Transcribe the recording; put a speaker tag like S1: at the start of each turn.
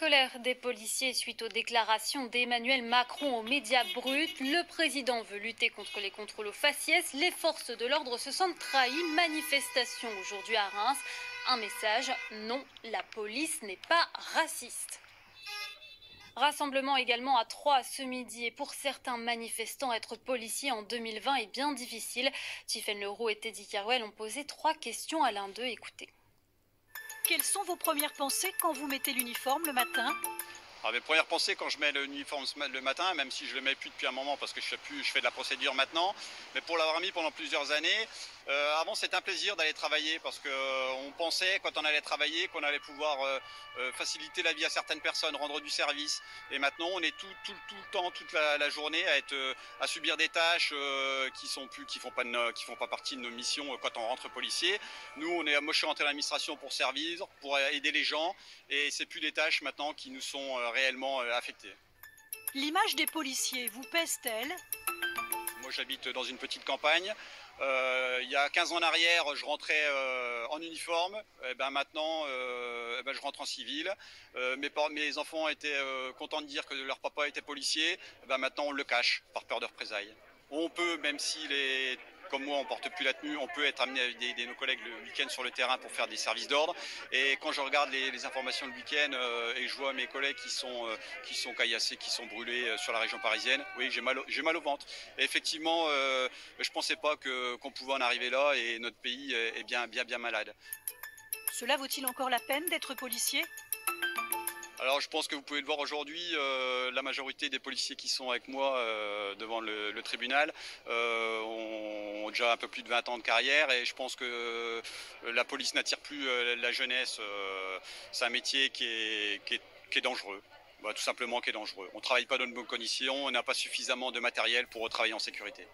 S1: colère des policiers suite aux déclarations d'Emmanuel Macron aux médias bruts. Le président veut lutter contre les contrôles aux faciès. Les forces de l'ordre se sentent trahies. Manifestation aujourd'hui à Reims. Un message, non, la police n'est pas raciste. Rassemblement également à Troyes ce midi. Et pour certains manifestants, être policier en 2020 est bien difficile. Tiffaine Leroux et Teddy Kerwell ont posé 3 questions à l'un d'eux. Écoutez.
S2: Quelles sont vos premières pensées quand vous mettez l'uniforme le matin ?
S3: Alors, mes premières pensées quand je mets l'uniforme le matin, même si je le mets plus depuis un moment parce que je fais de la procédure maintenant, mais pour l'avoir mis pendant plusieurs années, avant c'était un plaisir d'aller travailler parce qu'on pensait quand on allait travailler qu'on allait pouvoir faciliter la vie à certaines personnes, rendre du service. Et maintenant on est tout le temps, toute la journée à subir des tâches qui font pas partie de nos missions quand on rentre policier. Moi je suis rentré à l'administration pour servir, pour aider les gens, et c'est plus des tâches maintenant qui nous sont réellement affectés.
S2: L'image des policiers vous pèse-t-elle ?
S3: Moi j'habite dans une petite campagne. Il y a 15 ans en arrière, je rentrais en uniforme. Maintenant, je rentre en civil. Mes enfants étaient contents de dire que leur papa était policier. Maintenant, on le cache par peur de représailles. On peut, même si comme moi, on ne porte plus la tenue, on peut être amené avec nos collègues le week-end sur le terrain pour faire des services d'ordre. Et quand je regarde les informations le week-end et je vois mes collègues qui sont caillassés, qui sont brûlés sur la région parisienne, oui, j'ai mal au ventre. Et effectivement, je ne pensais pas qu'on pouvait en arriver là, et notre pays est bien malade.
S2: Cela vaut-il encore la peine d'être policier ?
S3: Alors je pense que vous pouvez le voir aujourd'hui, la majorité des policiers qui sont avec moi devant le tribunal ont déjà un peu plus de 20 ans de carrière, et je pense que la police n'attire plus la jeunesse. C'est un métier qui est dangereux, tout simplement qui est dangereux. On ne travaille pas dans de bonnes conditions, on n'a pas suffisamment de matériel pour travailler en sécurité.